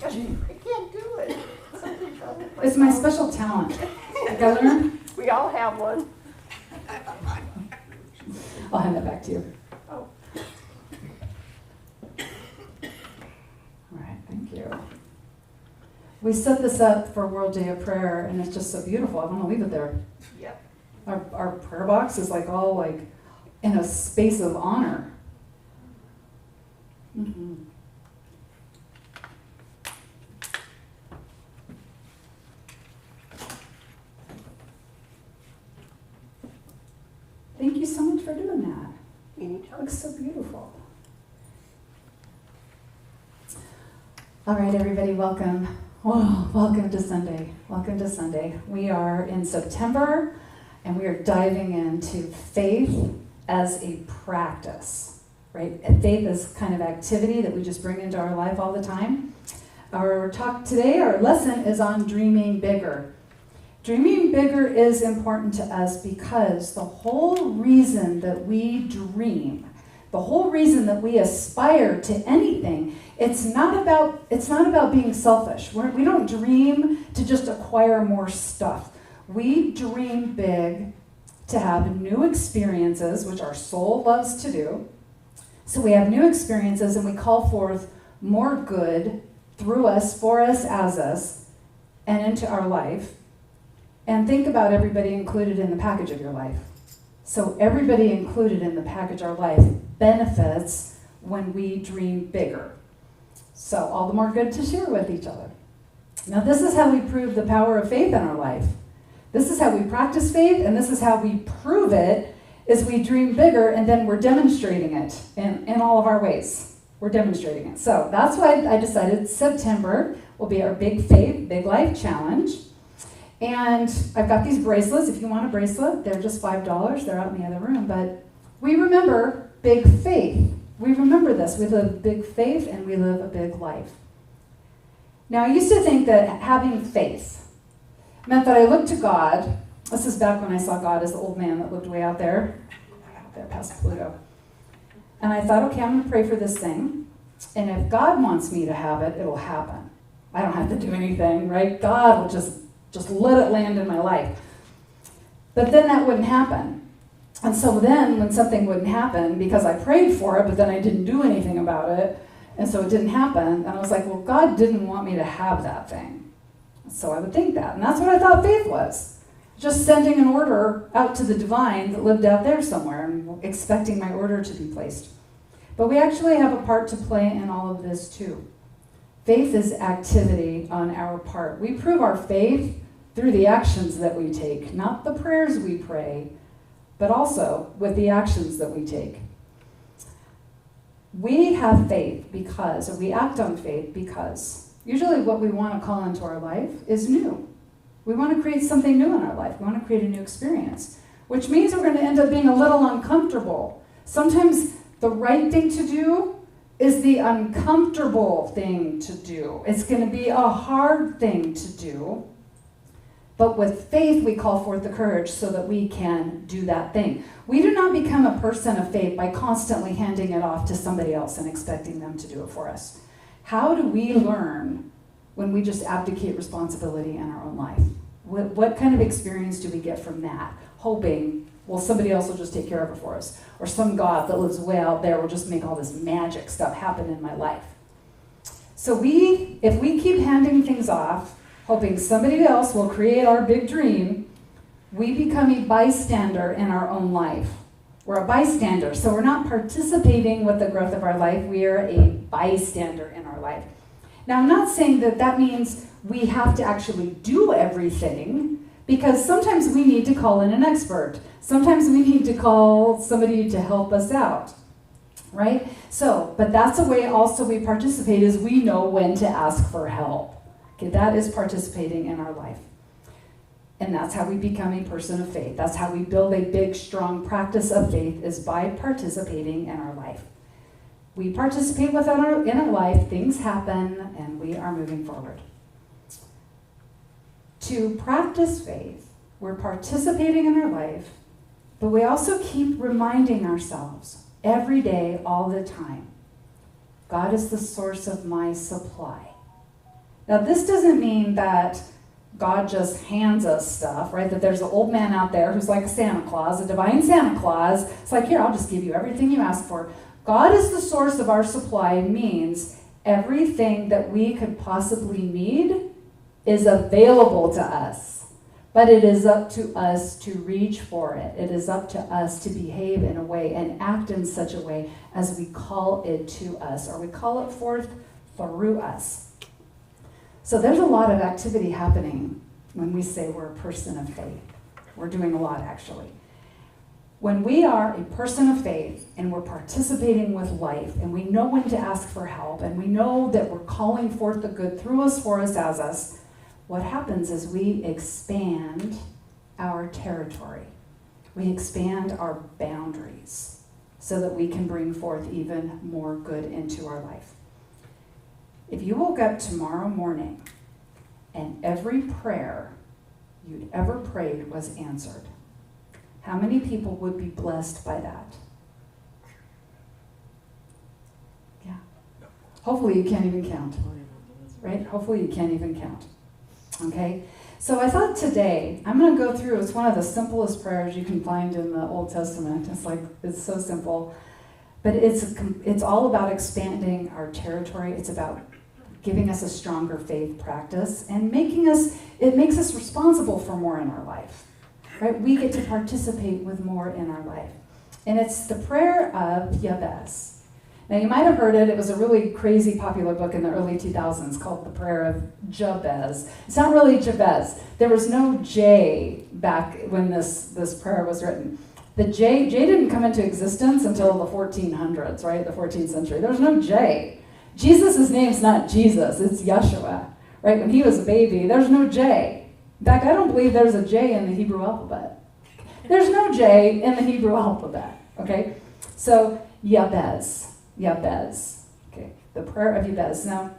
I can't do it. It's my special talent. I learned. We all have one. I'll hand that back to you. Oh. All right, thank you. We set this up for World Day of Prayer, and it's just so beautiful. I want to leave it there. Yep. Our prayer box is all in a space of honor. Mm-hmm. Thank you so much for doing that. Anytime. It looks so beautiful. All right, everybody, welcome. Whoa, welcome to Sunday. Welcome to Sunday. We are in September, and we are diving into faith as a practice, right? And faith is kind of activity that we just bring into our life all the time. Our talk today, our lesson is on dreaming bigger. Dreaming bigger is important to us because the whole reason that we dream, the whole reason that we aspire to anything, it's not about being selfish. We don't dream to just acquire more stuff. We dream big to have new experiences, which our soul loves to do. So we have new experiences and we call forth more good through us, for us, as us, and into our life. And think about everybody included in the package of your life. So everybody included in the package of our life benefits when we dream bigger. So all the more good to share with each other. Now this is how we prove the power of faith in our life. This is how we practice faith, and this is how we prove it, is we dream bigger, and then we're demonstrating it in all of our ways. We're demonstrating it. So that's why I decided September will be our Big Faith, Big Life Challenge. And I've got these bracelets. If you want a bracelet, they're just $5. They're out in the other room. But we remember big faith. We remember this. We live big faith and we live a big life. Now, I used to think that having faith meant that I looked to God. This is back when I saw God as the old man that lived way out there past Pluto. And I thought, okay, I'm going to pray for this thing. And if God wants me to have it, it'll happen. I don't have to do anything, right? God will just let it land in my life. But then that wouldn't happen. And so then when something wouldn't happen, because I prayed for it, but then I didn't do anything about it, and so it didn't happen, and I was like, well, God didn't want me to have that thing. So I would think that. And that's what I thought faith was. Just sending an order out to the divine that lived out there somewhere and expecting my order to be placed. But we actually have a part to play in all of this too. Faith is activity on our part. We prove our faith through the actions that we take, not the prayers we pray, but also with the actions that we take. We have faith because, or we act on faith because, usually what we want to call into our life is new. We want to create something new in our life. We want to create a new experience, which means we're going to end up being a little uncomfortable. Sometimes the right thing to do is the uncomfortable thing to do. It's going to be a hard thing to do. But with faith, we call forth the courage so that we can do that thing. We do not become a person of faith by constantly handing it off to somebody else and expecting them to do it for us. How do we learn when we just abdicate responsibility in our own life? What kind of experience do we get from that? Hoping, well, somebody else will just take care of it for us. Or some God that lives way out there will just make all this magic stuff happen in my life. So if we keep handing things off, hoping somebody else will create our big dream, we become a bystander in our own life. We're a bystander, so we're not participating with the growth of our life, we are a bystander in our life. Now, I'm not saying that means we have to actually do everything, because sometimes we need to call in an expert. Sometimes we need to call somebody to help us out, right? So, but that's a way also we participate, is we know when to ask for help. Okay, that is participating in our life. And that's how we become a person of faith. That's how we build a big, strong practice of faith, is by participating in our life. We participate in our life, things happen, and we are moving forward. To practice faith, we're participating in our life, but we also keep reminding ourselves every day, all the time, God is the source of my supply. Now, this doesn't mean that God just hands us stuff, right? That there's an old man out there who's like Santa Claus, a divine Santa Claus. It's like, here, I'll just give you everything you ask for. God is the source of our supply means everything that we could possibly need is available to us. But it is up to us to reach for it. It is up to us to behave in a way and act in such a way as we call it to us, or we call it forth through us. So there's a lot of activity happening when we say we're a person of faith. We're doing a lot, actually. When we are a person of faith and we're participating with life and we know when to ask for help and we know that we're calling forth the good through us, for us, as us, what happens is we expand our territory. We expand our boundaries so that we can bring forth even more good into our life. If you woke up tomorrow morning and every prayer you'd ever prayed was answered, how many people would be blessed by that? Yeah. Hopefully you can't even count, right? Hopefully you can't even count. Okay? So I thought today, I'm going to go through, it's one of the simplest prayers you can find in the Old Testament. It's so simple. But it's all about expanding our territory. It's about giving us a stronger faith practice and it makes us responsible for more in our life. Right? We get to participate with more in our life. And it's the Prayer of Yaves. Now, you might have heard it. It was a really crazy popular book in the early 2000s called The Prayer of Jabez. It's not really Jabez. There was no J back when this prayer was written. The J didn't come into existence until the 1400s, right? The 14th century. There was no J. Jesus' name's not Jesus. It's Yeshua, right? When he was a baby, there's no J. In fact, I don't believe there's a J in the Hebrew alphabet. There's no J in the Hebrew alphabet, okay? So, Yaves. Okay, the Prayer of Yaves. Now,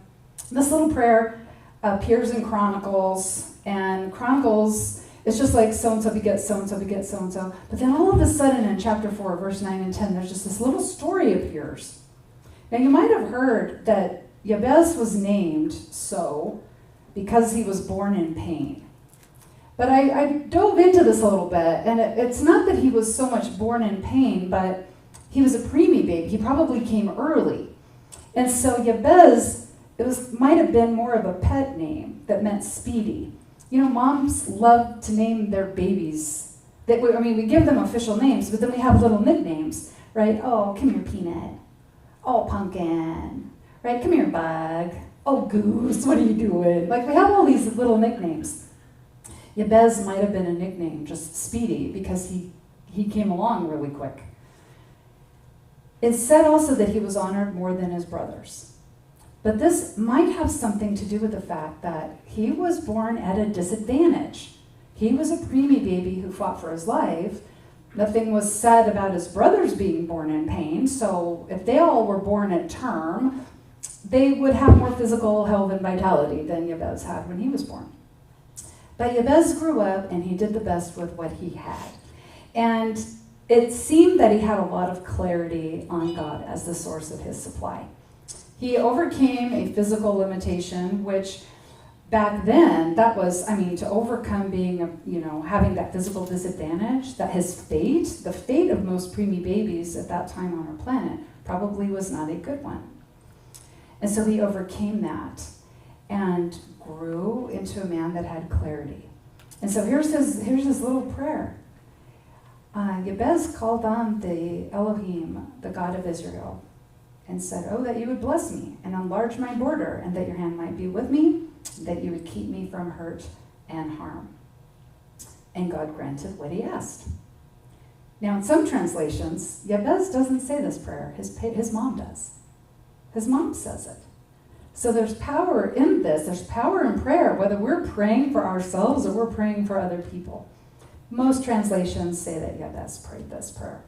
this little prayer appears in Chronicles, and Chronicles is just like so-and-so begets so-and-so begets so-and-so. But then all of a sudden in chapter 4, verse 9 and 10, there's just this little story appears. Now, you might have heard that Yaves was named so because he was born in pain. But I dove into this a little bit, and it's not that he was so much born in pain, but he was a preemie baby. He probably came early. And so Yaves, might have been more of a pet name that meant speedy. You know, moms love to name their babies. We give them official names, but then we have little nicknames, right? Oh, come here, Peanut. Oh, Pumpkin. Right? Come here, Bug. Oh, Goose, what are you doing? Like, we have all these little nicknames. Yaves might have been a nickname, just Speedy, because he came along really quick. It's said also that he was honored more than his brothers. But this might have something to do with the fact that he was born at a disadvantage. He was a preemie baby who fought for his life. Nothing was said about his brothers being born in pain, so if they all were born at term, they would have more physical health and vitality than Yaves had when he was born. But Yaves grew up and he did the best with what he had. And it seemed that he had a lot of clarity on God as the source of his supply. He overcame a physical limitation, which back then, that was, to overcome having that physical disadvantage, that the fate of most preemie babies at that time on our planet probably was not a good one. And so he overcame that and grew into a man that had clarity. And so here's his little prayer. Yaves called on the Elohim, the God of Israel, and said, "Oh, that you would bless me and enlarge my border, and that your hand might be with me, that you would keep me from hurt and harm." And God granted what he asked. Now, in some translations, Yaves doesn't say this prayer. His mom does. His mom says it. So there's power in this. There's power in prayer, whether we're praying for ourselves or we're praying for other people. Most translations say that Yaves prayed this prayer.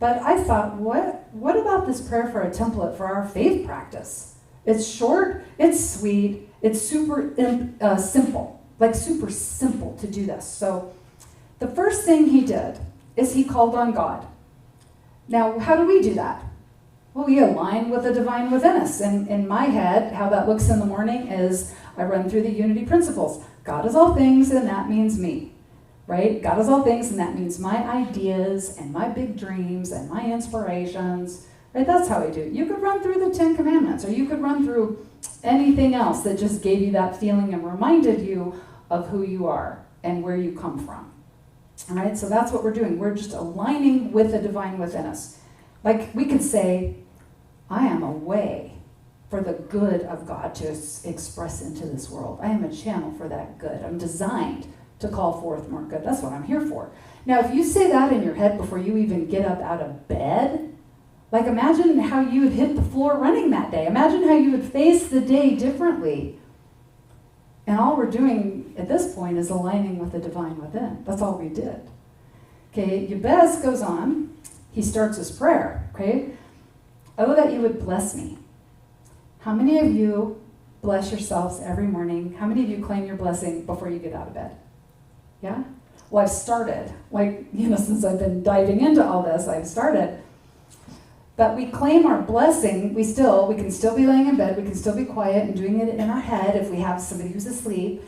But I thought, what about this prayer for a template for our faith practice? It's short, it's sweet, it's super simple, like super simple to do this. So the first thing he did is he called on God. Now, how do we do that? Well, we align with the divine within us. And in my head, how that looks in the morning is I run through the unity principles. God is all things, and that means me, right? God is all things, and that means my ideas and my big dreams and my inspirations, right? That's how I do it. You could run through the 10 Commandments, or you could run through anything else that just gave you that feeling and reminded you of who you are and where you come from. All right, so that's what we're doing. We're just aligning with the divine within us. Like we could say, I am a way for the good of God to express into this world. I am a channel for that good. I'm designed to call forth more good. That's what I'm here for. Now, if you say that in your head before you even get up out of bed, like imagine how you would hit the floor running that day. Imagine how you would face the day differently. And all we're doing at this point is aligning with the divine within. That's all we did. Okay, Yaves goes on. He starts his prayer, okay? Oh, that you would bless me. How many of you bless yourselves every morning? How many of you claim your blessing before you get out of bed? Yeah? Well, I've started. Since I've been diving into all this, I've started. But we claim our blessing. We can still be laying in bed. We can still be quiet and doing it in our head if we have somebody who's asleep.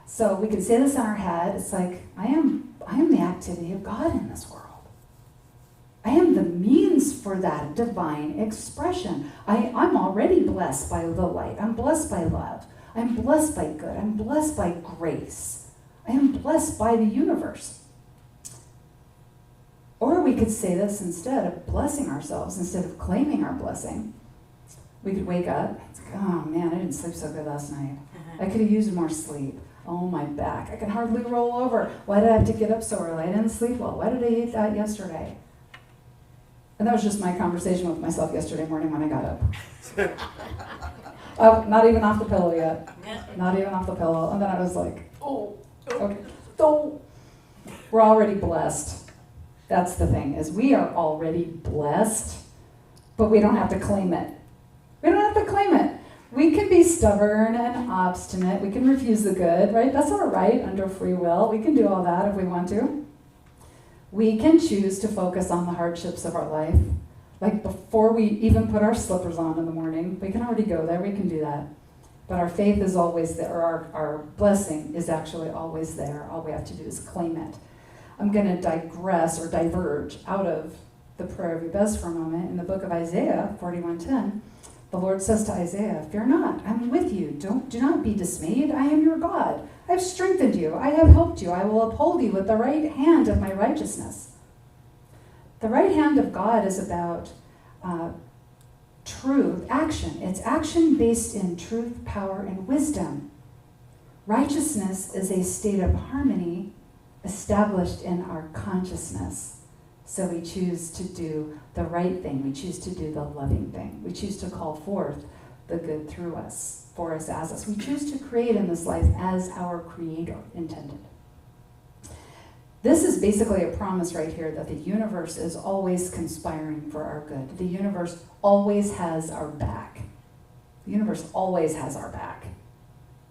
So we can say this in our head. It's like, I am the activity of God in this world. I am the means for that divine expression. I'm already blessed by the light. I'm blessed by love. I'm blessed by good. I'm blessed by grace. I am blessed by the universe. Or we could say this instead of blessing ourselves, instead of claiming our blessing. We could wake up. It's like, oh man, I didn't sleep so good last night. I could have used more sleep. Oh, my back. I can hardly roll over. Why did I have to get up so early? I didn't sleep well. Why did I eat that yesterday? And that was just my conversation with myself yesterday morning when I got up. Oh, not even off the pillow yet. Not even off the pillow. And then I was like, oh, okay. So we're already blessed. That's the thing, is we are already blessed, but we don't have to claim it. We don't have to claim it. We can be stubborn and obstinate. We can refuse the good, right? That's all right under free will. We can do all that if we want to. We can choose to focus on the hardships of our life. Like before we even put our slippers on in the morning, we can already go there. We can do that. But our faith is always there. Our blessing is actually always there. All we have to do is claim it. I'm going to digress or diverge out of the Prayer of Yaves for a moment. In the book of Isaiah 41:10, the Lord says to Isaiah, "Fear not, I'm with you. Do not be dismayed. I am your God. I have strengthened you. I have helped you. I will uphold you with the right hand of my righteousness." The right hand of God is about truth, action. It's action based in truth, power, and wisdom. Righteousness is a state of harmony established in our consciousness. So we choose to do the right thing. We choose to do the loving thing. We choose to call forth the good through us, for us, as us. We choose to create in this life as our Creator intended. This is basically a promise right here that the universe is always conspiring for our good. The universe always has our back. The universe always has our back.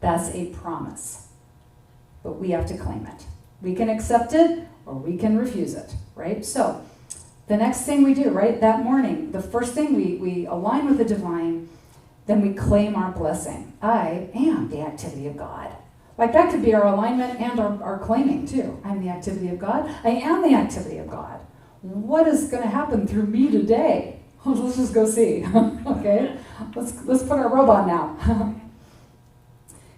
That's a promise. But we have to claim it. We can accept it or we can refuse it, right? So the next thing we do, right, that morning, the first thing we align with the divine, then we claim our blessing. I am the activity of God. Like that could be our alignment and our claiming too. I'm the activity of God. I am the activity of God. What is going to happen through me today? Let's just go see. Okay, let's put our robe on now.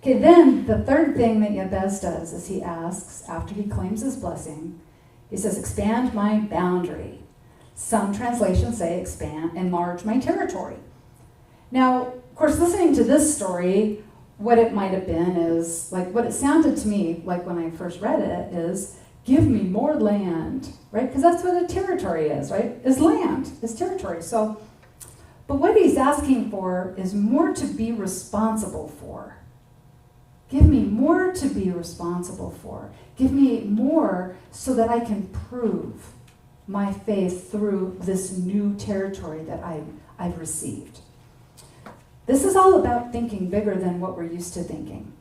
Okay, then the third thing that Yaves does is he asks, after he claims his blessing, he says, "Expand my boundary." Some translations say, enlarge my territory. Now, of course, listening to this story, what it might have been is, like what it sounded to me like when I first read it is, give me more land, right? Because that's what a territory is, right? Is land, is territory. So, but what he's asking for is more to be responsible for. Give me more to be responsible for. Give me more so that I can prove my faith through this new territory that I've received. This is all about thinking bigger than what we're used to thinking.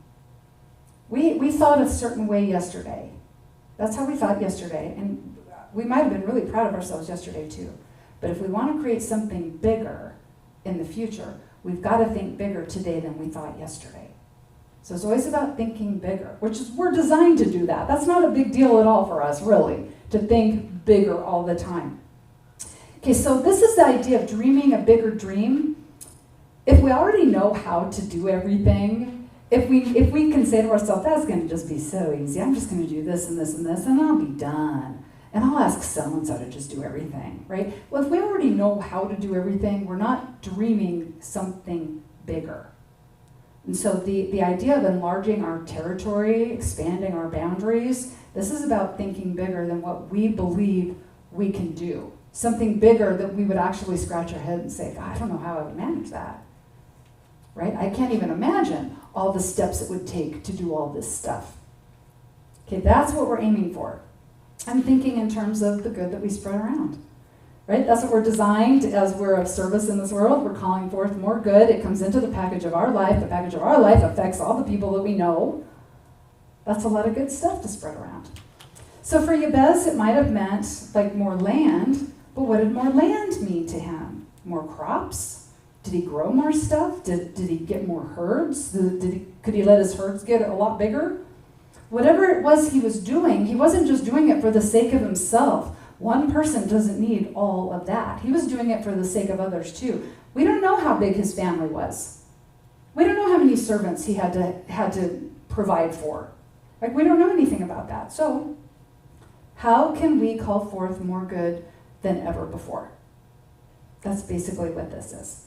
We thought a certain way yesterday. That's how we thought yesterday. And we might have been really proud of ourselves yesterday too. But if we want to create something bigger in the future, we've got to think bigger today than we thought yesterday. So it's always about thinking bigger, which is, we're designed to do that. That's not a big deal at all for us, really, to think bigger all the time. Okay, so this is the idea of dreaming a bigger dream. If we already know how to do everything, if we can say to ourselves, that's going to just be so easy, I'm just going to do this and this and this, and I'll be done. And I'll ask so-and-so to just do everything, right? Well, if we already know how to do everything, we're not dreaming something bigger. And so the idea of enlarging our territory, expanding our boundaries, this is about thinking bigger than what we believe we can do. Something bigger that we would actually scratch our head and say, God, I don't know how I would manage that. Right? I can't even imagine all the steps it would take to do all this stuff. Okay, that's what we're aiming for. I'm thinking in terms of the good that we spread around. Right? That's what we're designed as we're of service in this world. We're calling forth more good. It comes into the package of our life. The package of our life affects all the people that we know. That's a lot of good stuff to spread around. So for Yaves, it might have meant like more land, but what did more land mean to him? More crops? Did he grow more stuff? Did he get more herds? Could he let his herds get a lot bigger? Whatever it was he was doing, he wasn't just doing it for the sake of himself. One person doesn't need all of that. He was doing it for the sake of others too. We don't know how big his family was. We don't know how many servants he had to provide for. Like, we don't know anything about that. So, how can we call forth more good than ever before? That's basically what this is.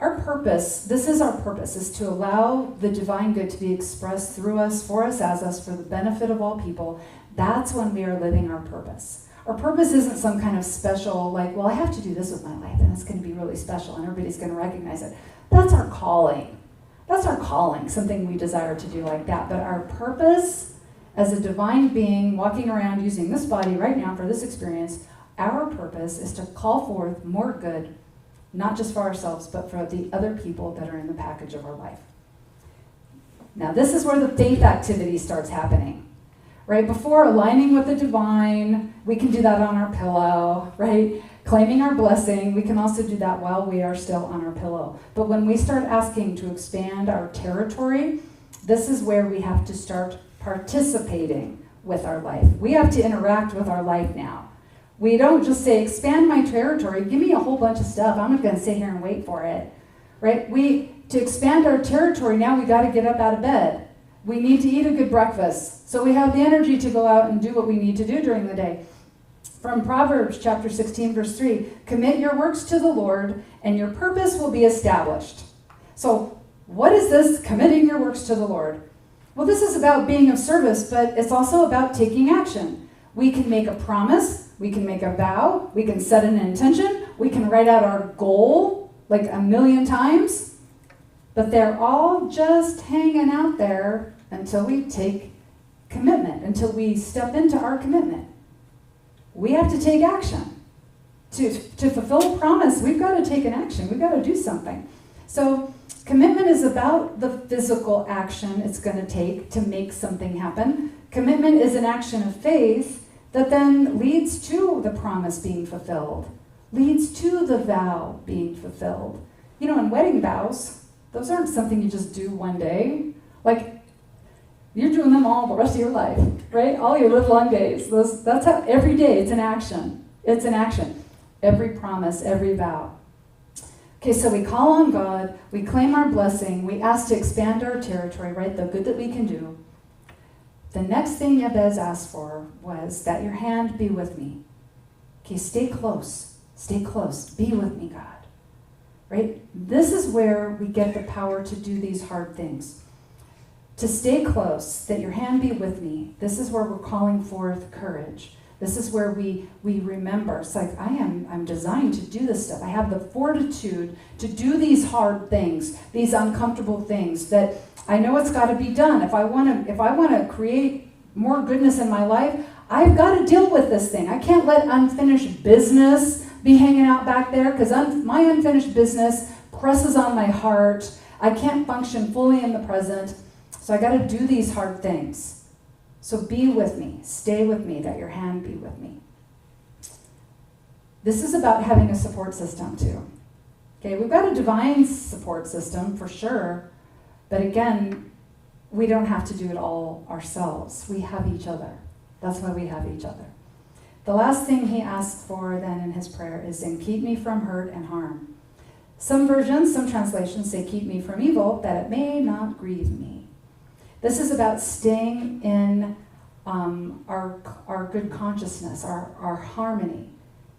Our purpose, this is our purpose, is to allow the divine good to be expressed through us, for us, as us, for the benefit of all people. That's when we are living our purpose. Our purpose isn't some kind of special, like, well, I have to do this with my life, and it's going to be really special, and everybody's going to recognize it. That's our calling. That's our calling, something we desire to do like that. But our purpose as a divine being walking around using this body right now for this experience, our purpose is to call forth more good, not just for ourselves, but for the other people that are in the package of our life. Now, this is where the faith activity starts happening. Right, before aligning with the divine, we can do that on our pillow, right? Claiming our blessing, we can also do that while we are still on our pillow. But when we start asking to expand our territory, this is where we have to start participating with our life. We have to interact with our life now. We don't just say, expand my territory, give me a whole bunch of stuff. I'm not going to sit here and wait for it, right? To expand our territory, now we got to get up out of bed. We need to eat a good breakfast, so we have the energy to go out and do what we need to do during the day. From Proverbs chapter 16, verse 3, commit your works to the Lord, and your purpose will be established. So what is this, committing your works to the Lord? Well, this is about being of service, but it's also about taking action. We can make a promise, we can make a vow, we can set an intention, we can write out our goal like 1,000,000 times, but they're all just hanging out there until we take commitment, until we step into our commitment. We have to take action. To fulfill a promise, we've got to take an action. We've got to do something. So commitment is about the physical action it's going to take to make something happen. Commitment is an action of faith that then leads to the promise being fulfilled, leads to the vow being fulfilled. You know, in wedding vows, those aren't something you just do one day. Like, you're doing them all the rest of your life, right? All your live long days. That's how every day it's an action. It's an action. Every promise, every vow. Okay, so we call on God, we claim our blessing, we ask to expand our territory, right? The good that we can do. The next thing Yaves asked for was that your hand be with me. Okay, stay close. Stay close. Be with me, God. Right? This is where we get the power to do these hard things. To stay close, that your hand be with me. This is where we're calling forth courage. This is where we remember. It's like, I'm designed to do this stuff. I have the fortitude to do these hard things, these uncomfortable things that I know it's got to be done. If I want to create more goodness in my life, I've got to deal with this thing. I can't let unfinished business be hanging out back there, because my unfinished business presses on my heart. I can't function fully in the present. So I got to do these hard things. So be with me. Stay with me, that your hand be with me. This is about having a support system too. Okay, we've got a divine support system for sure, but again, we don't have to do it all ourselves. We have each other. That's why we have each other. The last thing he asks for then in his prayer is, and keep me from hurt and harm. Some versions, some translations say, keep me from evil, that it may not grieve me. This is about staying in our good consciousness, our harmony,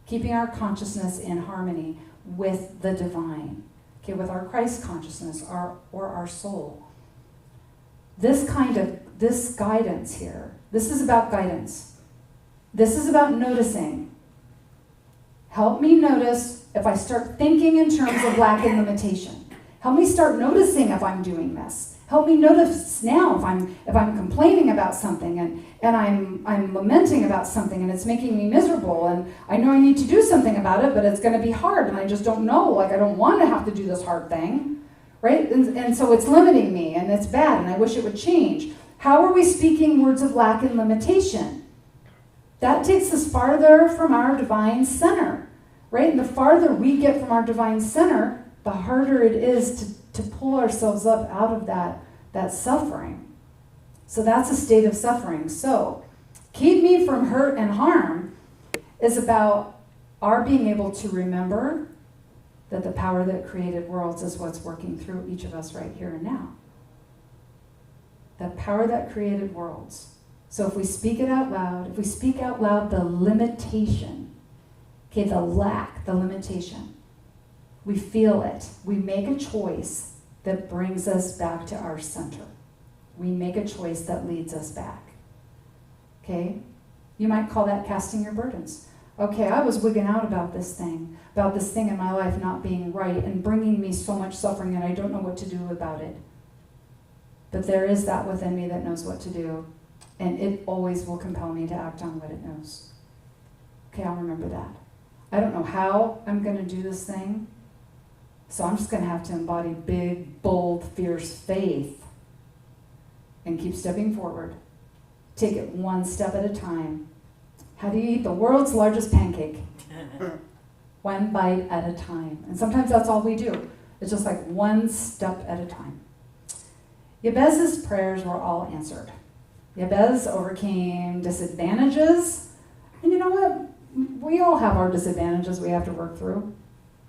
keeping our consciousness in harmony with the divine, okay, with our Christ consciousness, or our soul. This guidance here, this is about guidance. This is about noticing. Help me notice if I start thinking in terms of lack and limitation. Help me start noticing if I'm doing this. Help me notice now if I'm complaining about something and I'm lamenting about something and it's making me miserable and I know I need to do something about it, but it's going to be hard and I just don't know. Like, I don't want to have to do this hard thing, right? And so it's limiting me and it's bad and I wish it would change. How are we speaking words of lack and limitation? That takes us farther from our divine center, right? And the farther we get from our divine center, the harder it is to pull ourselves up out of that suffering. So that's a state of suffering. So keep me from hurt and harm is about our being able to remember that the power that created worlds is what's working through each of us right here and now. The power that created worlds. So if we speak it out loud, if we speak out loud the limitation, okay, the lack, the limitation, we feel it. We make a choice that brings us back to our center. We make a choice that leads us back. Okay? You might call that casting your burdens. Okay, I was wigging out about this thing in my life not being right and bringing me so much suffering and I don't know what to do about it. But there is that within me that knows what to do, and it always will compel me to act on what it knows. Okay, I'll remember that. I don't know how I'm going to do this thing, so I'm just going to have to embody big, bold, fierce faith and keep stepping forward. Take it one step at a time. How do you eat the world's largest pancake? One bite at a time. And sometimes that's all we do. It's just like one step at a time. Jabez's prayers were all answered. Jabez overcame disadvantages. And you know what? We all have our disadvantages we have to work through.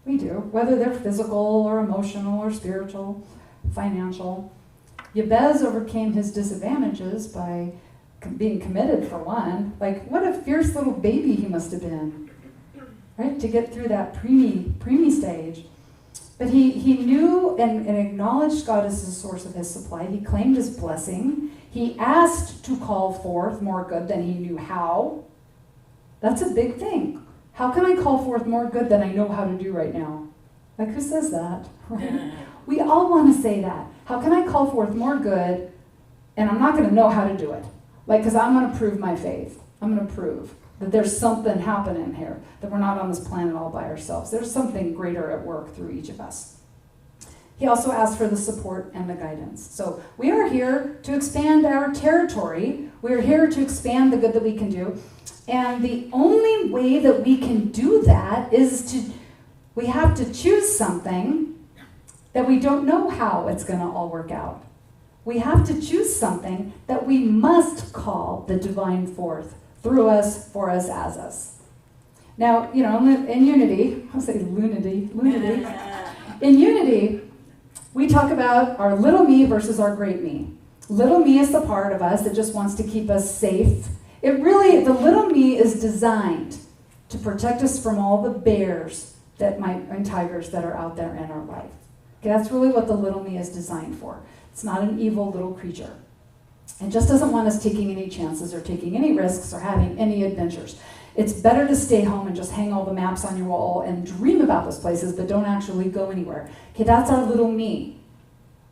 We do, whether they're physical or emotional or spiritual, financial. Jabez overcame his disadvantages by being committed, for one. Like, what a fierce little baby he must have been, right? To get through that preemie stage. But he knew and acknowledged God as the source of his supply. He claimed his blessing. He asked to call forth more good than he knew how. That's a big thing. How can I call forth more good than I know how to do right now? Like, who says that? Right? We all want to say that. How can I call forth more good and I'm not going to know how to do it? Like, because I'm going to prove my faith. I'm going to prove that there's something happening here, that we're not on this planet all by ourselves. There's something greater at work through each of us. He also asked for the support and the guidance. So we are here to expand our territory. We're here to expand the good that we can do. And the only way that we can do that is we have to choose something that we don't know how it's going to all work out. We have to choose something that we must call the divine forth through us, for us, as us. Now, you know, in unity, I'll say lunity. In unity, we talk about our little me versus our great me. Little me is the part of us that just wants to keep us safe. The little me is designed to protect us from all the bears and tigers that are out there in our life. Okay, that's really what the little me is designed for. It's not an evil little creature. It just doesn't want us taking any chances or taking any risks or having any adventures. It's better to stay home and just hang all the maps on your wall and dream about those places, but don't actually go anywhere. Okay, that's our little me.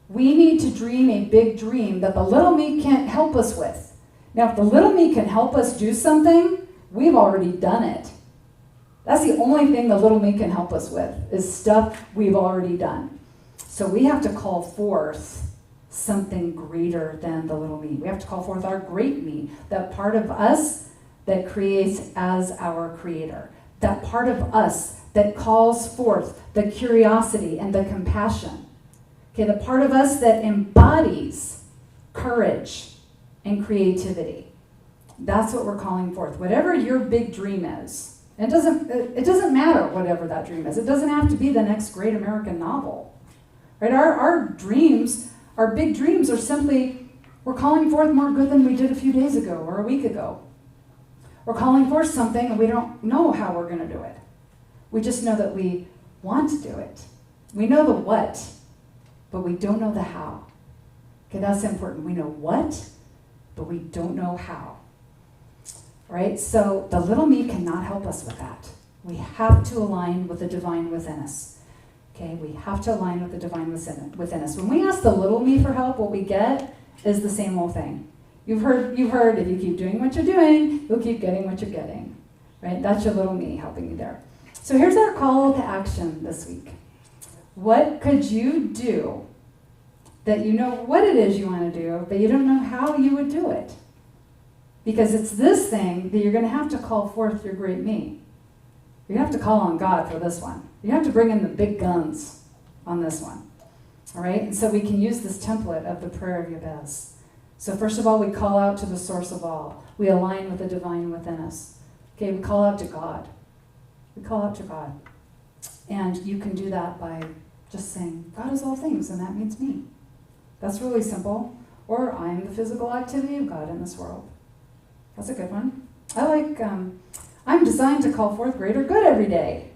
We need to dream a big dream that the little me can't help us with. Now, if the little me can help us do something, we've already done it. That's the only thing the little me can help us with, is stuff we've already done. So we have to call forth something greater than the little me. We have to call forth our great me, that part of us that creates as our creator. that part of us that calls forth the curiosity and the compassion. Okay, the part of us that embodies courage and creativity. That's what we're calling forth. Whatever your big dream is. It doesn't matter whatever that dream is. It doesn't have to be the next great American novel. Right? Our dreams, our big dreams are simply, we're calling forth more good than we did a few days ago or a week ago. We're calling forth something and we don't know how we're going to do it. We just know that we want to do it. We know the what, but we don't know the how. Okay, that's important. We know what, but we don't know how. Right? So the little me cannot help us with that. We have to align with the divine within us. Okay, we have to align with the divine within us. When we ask the little me for help, what we get is the same old thing. You've heard, if you keep doing what you're doing, you'll keep getting what you're getting. Right? That's your little me helping you there. So here's our call to action this week. What could you do that you know what it is you want to do, but you don't know how you would do it? Because it's this thing that you're going to have to call forth your great me. You're going to have to call on God for this one. You have to bring in the big guns on this one. All right? And so we can use this template of the Prayer of Yaves. So first of all, we call out to the source of all. We align with the divine within us. Okay, we call out to God. We call out to God. And you can do that by just saying, God is all things, and that means me. That's really simple. Or I'm the physical activity of God in this world. That's a good one. I like, I'm designed to call forth greater good every day.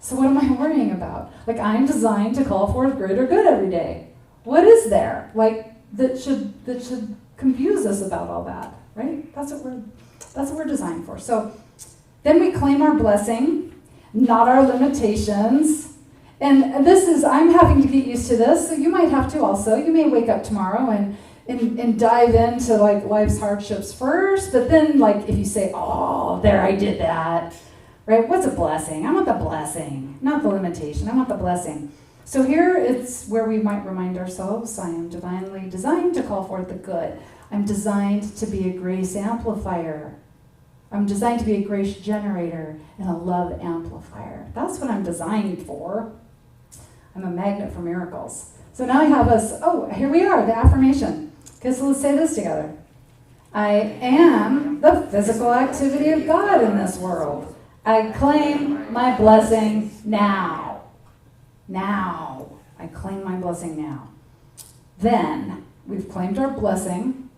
So what am I worrying about? Like, I'm designed to call forth greater good every day. What is there, like, that should confuse us about all that, right? That's what we're designed for. So then we claim our blessing, not our limitations. And this is, I'm having to get used to this, so you might have to also. You may wake up tomorrow and dive into like life's hardships first, but then like if you say, oh, there, I did that, right? What's a blessing? I want the blessing, not the limitation. I want the blessing. So here it's where we might remind ourselves, I am divinely designed to call forth the good. I'm designed to be a grace amplifier. I'm designed to be a grace generator and a love amplifier. That's what I'm designed for. I'm a magnet for miracles. So now I have us, here we are, the affirmation. Okay, so let's say this together. I am the physical activity of God in this world. I claim my blessing now. Now. I claim my blessing now. Then, we've claimed our blessing.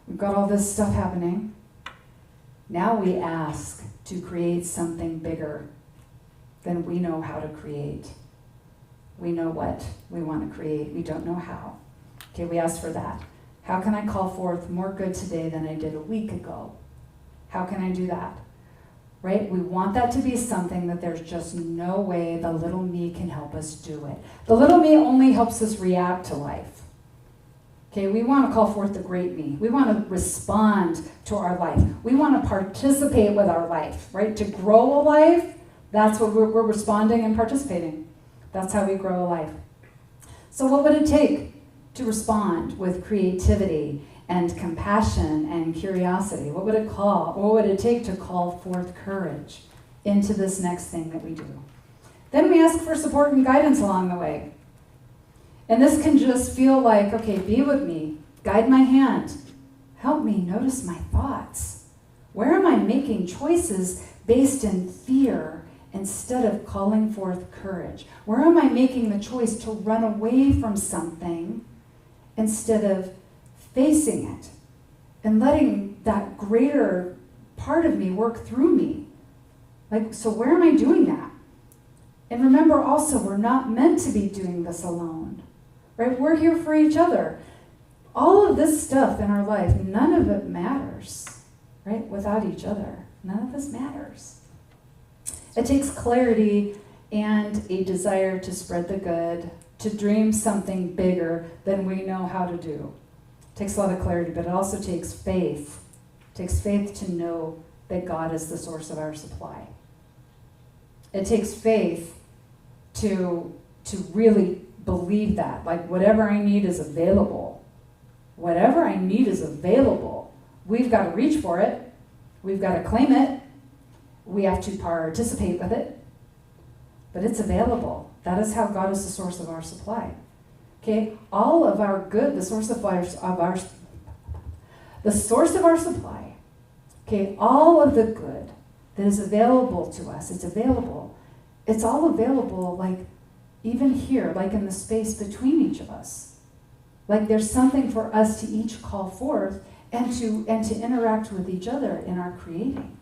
We've got all this stuff happening. Now we ask to create something bigger than we know how to create. We know what we want to create. We don't know how. Okay, we ask for that. How can I call forth more good today than I did a week ago? How can I do that? Right? We want that to be something that there's just no way the little me can help us do it. The little me only helps us react to life. Okay, we want to call forth the great me. We want to respond to our life. We want to participate with our life, right? To grow a life, that's what we're responding and participating. That's how we grow a life. So what would it take to respond with creativity and compassion and curiosity? What would it take to call forth courage into this next thing that we do? Then we ask for support and guidance along the way. And this can just feel like, okay, be with me, guide my hand, help me notice my thoughts. Where am I making choices based in fear instead of calling forth courage? Where am I making the choice to run away from something instead of facing it and letting that greater part of me work through me? Like, so where am I doing that? And remember also, we're not meant to be doing this alone, right? We're here for each other. All of this stuff in our life, none of it matters, right? Without each other, none of this matters. It takes clarity and a desire to spread the good, to dream something bigger than we know how to do. It takes a lot of clarity, but it also takes faith. It takes faith to know that God is the source of our supply. It takes faith to really believe that, like whatever I need is available. Whatever I need is available. We've got to reach for it. We've got to claim it. We have to participate with it, but it's available. That is how God is the source of our supply. Okay, all of our good, the source of our supply. Okay, all of the good that is available to us, it's available. It's all available, like even here, like in the space between each of us. Like there's something for us to each call forth and to interact with each other in our creating.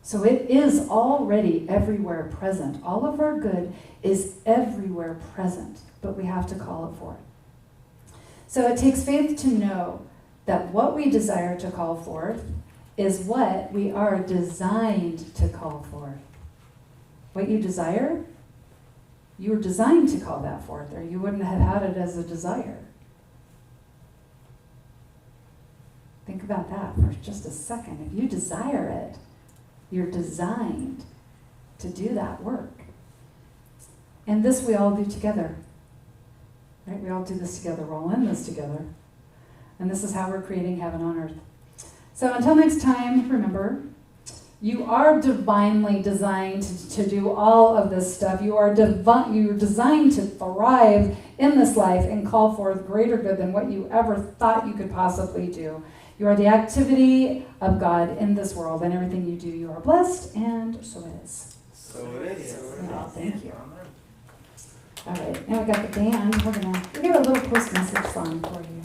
So it is already everywhere present. All of our good is everywhere present, but we have to call it forth. So it takes faith to know that what we desire to call forth is what we are designed to call forth. What you desire, you were designed to call that forth, or you wouldn't have had it as a desire. Think about that for just a second. If you desire it, you're designed to do that work. And this we all do together. Right? We all do this together. We're all in this together. And this is how we're creating heaven on earth. So until next time, remember, you are divinely designed to do all of this stuff. You're designed to thrive in this life and call forth greater good than what you ever thought you could possibly do. You are the activity of God in this world, and everything you do, you are blessed, and so it is. So it is. Yeah, thank you. All right, now we got the band. We're gonna give a little post-message song for you.